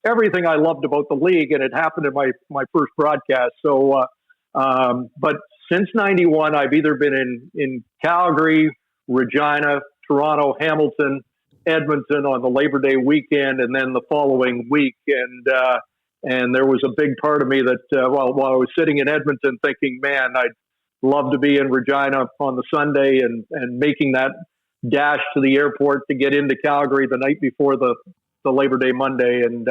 everything I loved about the league, and it happened in my first broadcast. So, but since 91, I've either been in Calgary, Regina, Toronto, Hamilton, Edmonton on the Labor Day weekend, and then the following week. And there was a big part of me that while I was sitting in Edmonton thinking, man, I'd love to be in Regina on the Sunday and making that dash to the airport to get into Calgary the night before the Labor Day Monday. And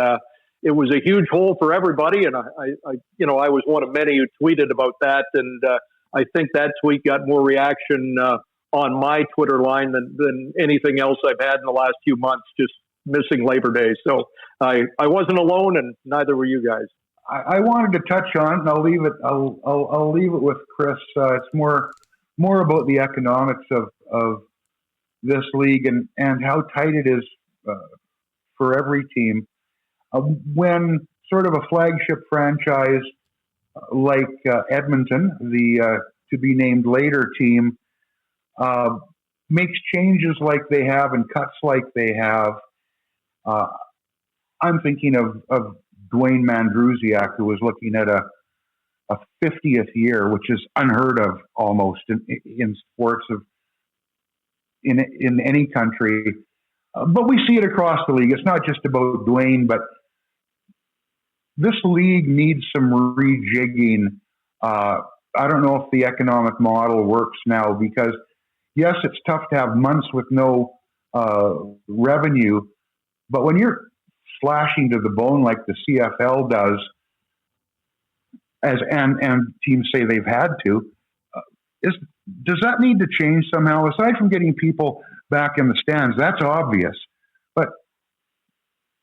it was a huge hole for everybody. And I was one of many who tweeted about that. And I think that tweet got more reaction on my Twitter line than anything else I've had in the last few months, just missing Labor Day. So I wasn't alone, and neither were you guys. I wanted to touch on it, and I'll leave it with Chris. It's more about the economics of this league and how tight it is for every team. When sort of a flagship franchise like Edmonton, the to be named later team, makes changes like they have and cuts like they have, I'm thinking of Dwayne Mandrusiak, who was looking at a 50th year, which is unheard of almost in sports in any country. But we see it across the league. It's not just about Dwayne, but this league needs some rejigging. I don't know if the economic model works now because, yes, it's tough to have months with no revenue, but when you're slashing to the bone like the CFL does, and teams say they've had to, does that need to change somehow? Aside from getting people back in the stands, that's obvious. But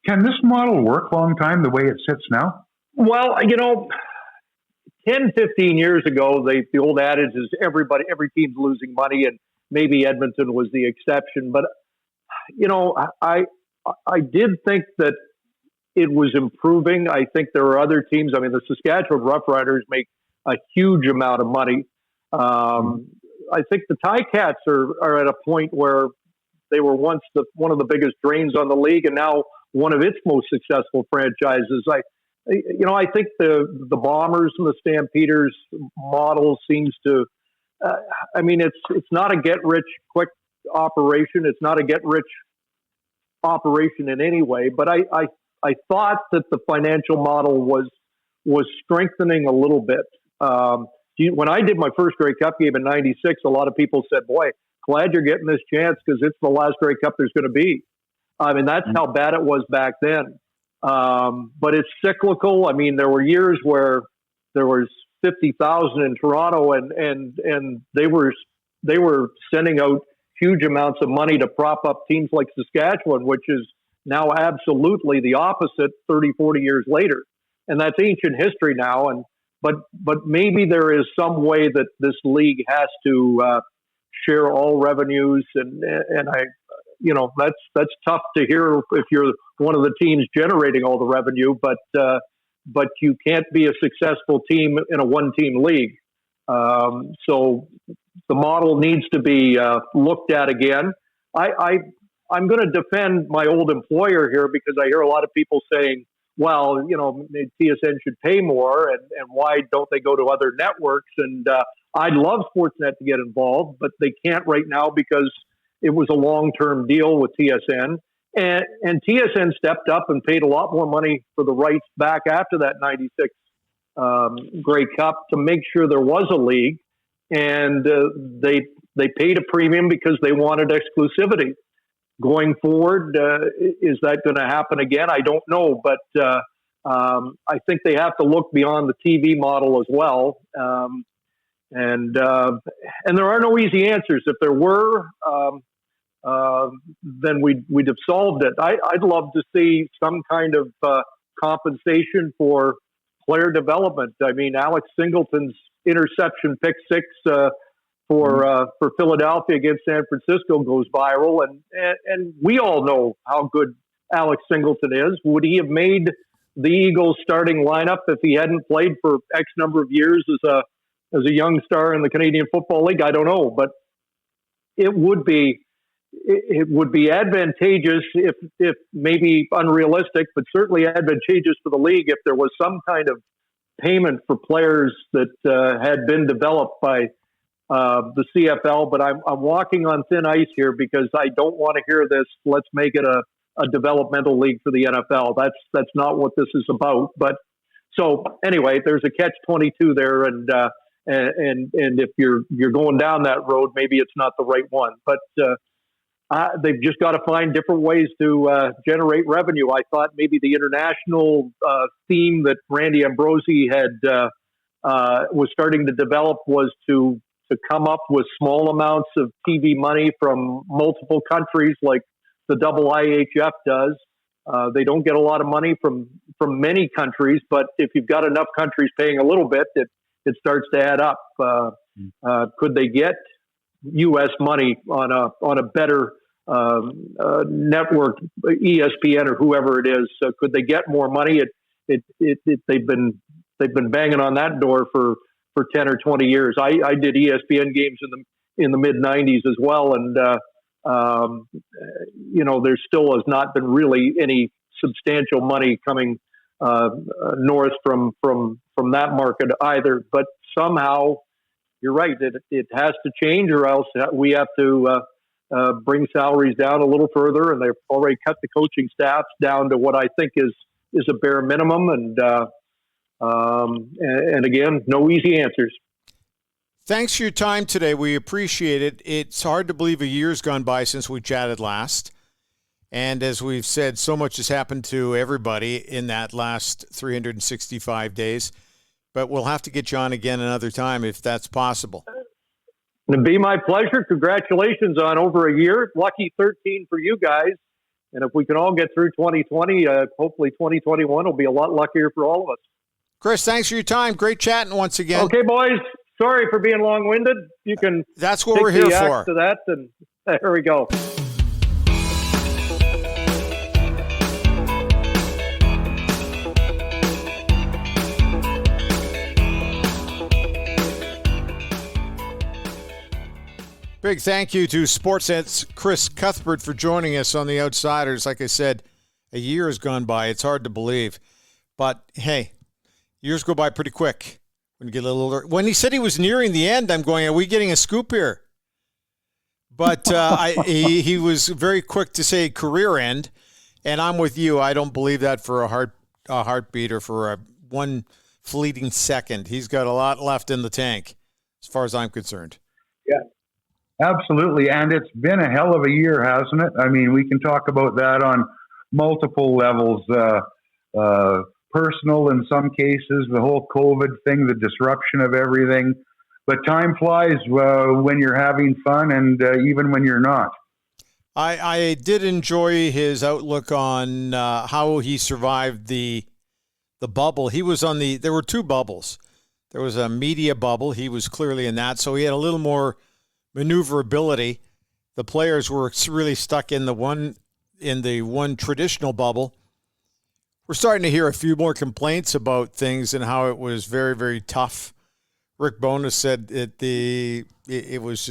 can this model work long time the way it sits now? Well, 10, 15 years ago, the old adage is every team's losing money, and maybe Edmonton was the exception. But, I did think that it was improving. I think there are other teams. I mean, the Saskatchewan Roughriders make a huge amount of money. I think the Ticats are at a point where they were once one of the biggest drains on the league, and now one of its most successful franchises. I think the Bombers and the Stampeders model seems to. It's not a get-rich-quick operation. It's not a get-rich operation in any way. But I thought that the financial model was strengthening a little bit. When I did my first Grey Cup game in '96, a lot of people said, "Boy, glad you're getting this chance because it's the last Grey Cup there's going to be. I mean, that's how bad it was back then. But it's cyclical. I mean, there were years where there was 50,000 in Toronto, and they were sending out huge amounts of money to prop up teams like Saskatchewan, which is now absolutely the opposite 30, 40 years later. And that's ancient history now. But maybe there is some way that this league has to share all revenues, and I, that's tough to hear if you're one of the teams generating all the revenue, but you can't be a successful team in a one-team league. So the model needs to be looked at again. I'm going to defend my old employer here because I hear a lot of people saying, well, TSN should pay more, and why don't they go to other networks? And I'd love Sportsnet to get involved, but they can't right now because it was a long-term deal with TSN. And TSN stepped up and paid a lot more money for the rights back after that 96 Grey Cup to make sure there was a league. And they paid a premium because they wanted exclusivity. Going forward, is that going to happen again? I don't know, but I think they have to look beyond the TV model as well. And there are no easy answers. If there were, then we'd have solved it. I'd love to see some kind of compensation for player development. I mean, Alex Singleton's interception pick six for Philadelphia against San Francisco goes viral, and we all know how good Alex Singleton is. Would he have made the Eagles starting lineup if he hadn't played for X number of years as a young star in the Canadian Football League? I don't know, but it would be advantageous, if maybe unrealistic, but certainly advantageous for the league if there was some kind of payment for players that had been developed by the CFL. But I'm walking on thin ice here because I don't want to hear this. Let's make it a developmental league for the NFL. That's not what this is about. But so anyway, there's a catch-22 there, and if you're going down that road, maybe it's not the right one. But they've just got to find different ways to generate revenue. I thought maybe the international theme that Randy Ambrosi had was starting to develop was to come up with small amounts of TV money from multiple countries, like the IHF does. They don't get a lot of money from many countries, but if you've got enough countries paying a little bit, it starts to add up. Could they get U.S. money on a better network, ESPN or whoever it is? Could they get more money? They've been banging on that door for 10 or 20 years. I did ESPN games in the mid '90s as well, and there still has not been really any substantial money coming north from that market either. But somehow, you're right, it has to change, or else we have to bring salaries down a little further. And they've already cut the coaching staffs down to what I think is a bare minimum. And again, no easy answers. Thanks for your time today. We appreciate it. It's hard to believe a year's gone by since we chatted last. And as we've said, so much has happened to everybody in that last 365 days. But we'll have to get you on again another time if that's possible. It'd be my pleasure. Congratulations on over a year. Lucky 13 for you guys. And if we can all get through 2020, hopefully 2021 will be a lot luckier for all of us. Chris, thanks for your time. Great chatting once again. Okay, boys. Sorry for being long-winded. You can. That's what we're here for. To that, and there we go. Big thank you to Sportsnet's Chris Cuthbert for joining us on The Outsiders. Like I said, a year has gone by. It's hard to believe. But, hey, years go by pretty quick. When he said he was nearing the end, I'm going, are we getting a scoop here? But he was very quick to say career end, and I'm with you. I don't believe that for a heartbeat or for one fleeting second. He's got a lot left in the tank, as far as I'm concerned. Yeah. Absolutely. And it's been a hell of a year, hasn't it? I mean, we can talk about that on multiple levels, personal in some cases, the whole COVID thing, the disruption of everything. But time flies when you're having fun and even when you're not. I did enjoy his outlook on how he survived the bubble. He was on there were two bubbles. There was a media bubble. He was clearly in that, so he had a little more maneuverability. The players were really stuck in the one traditional bubble. We're starting to hear a few more complaints about things and how it was very, very tough. Rick Bowness said he didn't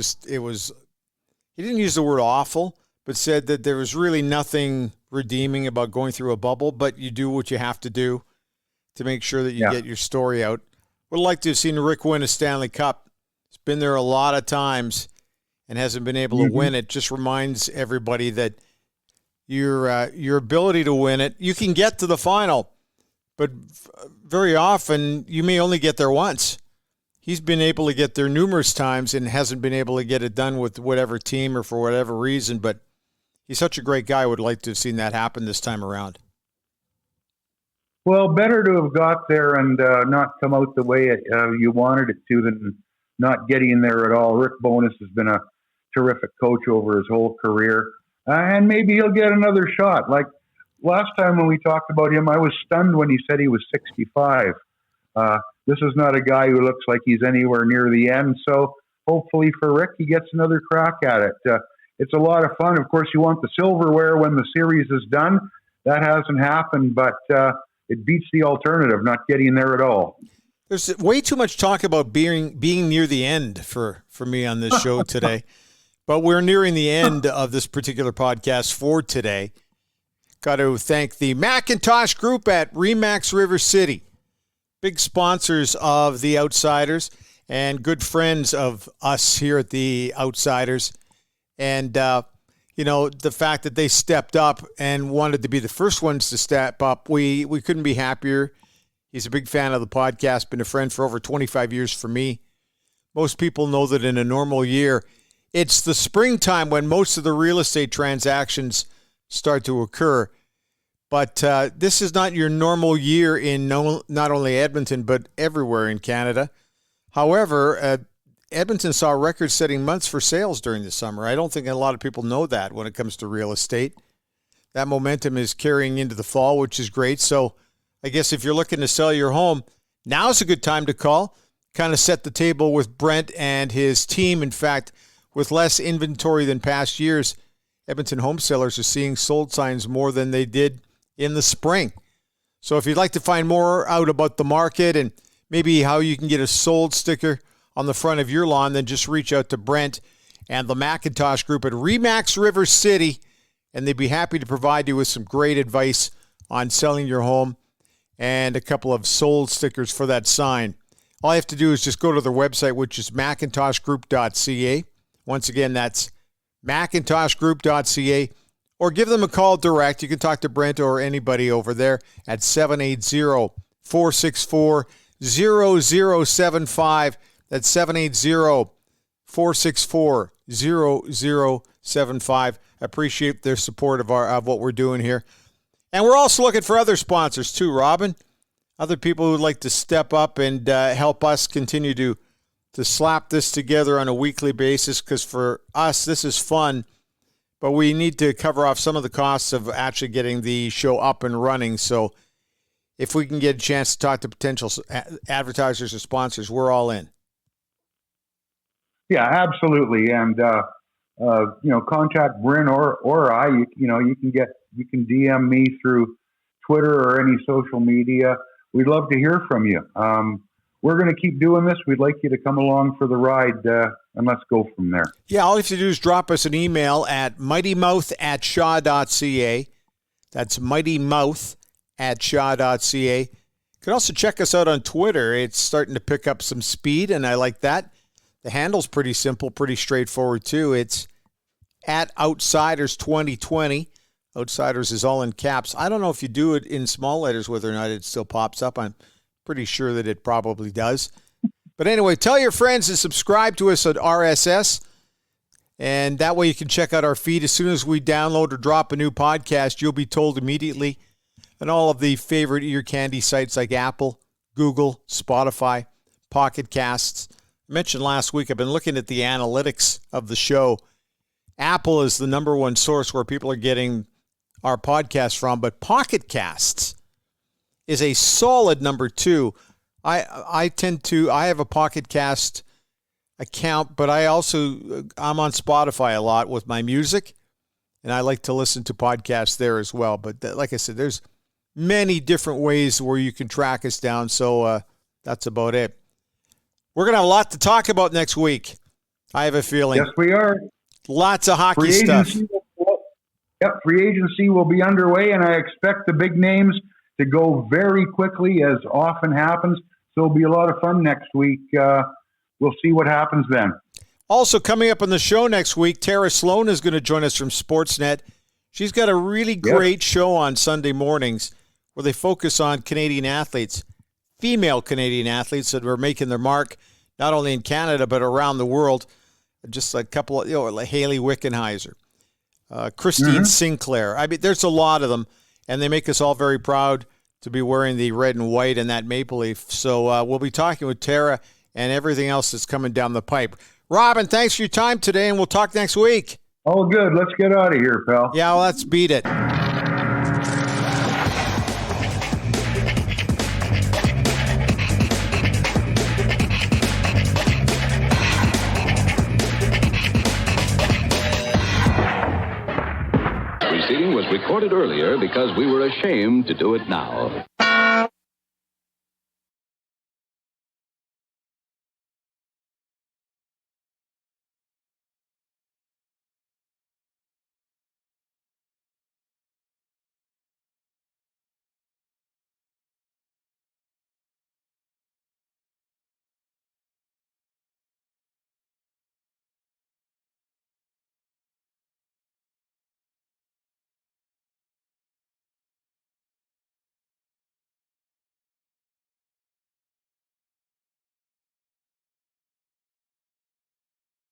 use the word awful, but said that there was really nothing redeeming about going through a bubble, but you do what you have to do to make sure that you get your story out. Would like to have seen Rick win a Stanley Cup. He's been there a lot of times and hasn't been able to win it. Just reminds everybody that your ability to win it, you can get to the final, but very often you may only get there once. He's been able to get there numerous times and hasn't been able to get it done with whatever team or for whatever reason, but he's such a great guy. I would like to have seen that happen this time around. Well, better to have got there and not come out the way you wanted it to than not getting there at all. Rick Bowness has been a terrific coach over his whole career, and maybe he'll get another shot. Like last time when we talked about him, I was stunned when he said he was 65. This is not a guy who looks like he's anywhere near the end, so hopefully for Rick, he gets another crack at it. It's a lot of fun. Of course, you want the silverware when the series is done. That hasn't happened, but it beats the alternative, not getting there at all. There's way too much talk about being near the end for me on this show today, but we're nearing the end of this particular podcast for today. Got to thank the Macintosh Group at RE/MAX River City, big sponsors of the Outsiders and good friends of us here at the Outsiders. And, the fact that they stepped up and wanted to be the first ones to step up, we couldn't be happier. He's a big fan of the podcast, been a friend for over 25 years for me. Most people know that in a normal year, it's the springtime when most of the real estate transactions start to occur. But this is not your normal year in not only Edmonton, but everywhere in Canada. However, Edmonton saw record-setting months for sales during the summer. I don't think a lot of people know that when it comes to real estate. That momentum is carrying into the fall, which is great. So I guess if you're looking to sell your home, now's a good time to call. Kind of set the table with Brent and his team. In fact, with less inventory than past years, Edmonton home sellers are seeing sold signs more than they did in the spring. So if you'd like to find more out about the market and maybe how you can get a sold sticker on the front of your lawn, then just reach out to Brent and the Macintosh Group at RE/MAX River City, and they'd be happy to provide you with some great advice on selling your home and a couple of sold stickers for that sign. All you have to do is just go to their website, which is macintoshgroup.ca. Once again, that's macintoshgroup.ca, or give them a call direct. You can talk to Brent or anybody over there at 780-464-0075. That's 780-464-0075. Appreciate their support of what we're doing here. And we're also looking for other sponsors too, Robin. Other people who would like to step up and help us continue to slap this together on a weekly basis, because for us, this is fun, but we need to cover off some of the costs of actually getting the show up and running. So if we can get a chance to talk to potential advertisers or sponsors, we're all in. Yeah, absolutely. And, contact Bryn or I, you can DM me through Twitter or any social media. We'd love to hear from you. We're going to keep doing this. We'd like you to come along for the ride, and let's go from there. Yeah, all you have to do is drop us an email at mightymouth@shaw.ca. That's mightymouth@shaw.ca. You can also check us out on Twitter. It's starting to pick up some speed, and I like that. The handle's pretty simple, pretty straightforward, too. It's at Outsiders 2020. Outsiders is all in caps. I don't know if you do it in small letters, whether or not it still pops up. I'm pretty sure that it probably does. But anyway, tell your friends to subscribe to us at RSS. And that way you can check out our feed. As soon as we download or drop a new podcast, you'll be told immediately on all of the favorite ear candy sites like Apple, Google, Spotify, Pocket Casts. I mentioned last week, I've been looking at the analytics of the show. Apple is the number one source where people are getting our podcast from, but Pocket Casts is a solid number 2. I have a Pocket Cast account, but I'm on Spotify a lot with my music, and I like to listen to podcasts there as well. But like I said, there's many different ways where you can track us down, so that's about it. We're going to have a lot to talk about next week, I have a feeling. Yes, we are. Lots of hockey stuff. Free agency will be underway, and I expect the big names to go very quickly, as often happens. So it'll be a lot of fun next week. We'll see what happens then. Also coming up on the show next week, Tara Sloan is going to join us from Sportsnet. She's got a really great show on Sunday mornings where they focus on Canadian athletes, female Canadian athletes that are making their mark not only in Canada but around the world. Just a couple of, like Haley Wickenheiser, Christine Sinclair. I mean, there's a lot of them, and they make us all very proud to be wearing the red and white and that maple leaf. So we'll be talking with Tara and everything else that's coming down the pipe. Robin, thanks for your time today, and we'll talk next week. Oh, good. Let's get out of here, pal. Yeah, well, let's beat it. Was recorded earlier because we were ashamed to do it now.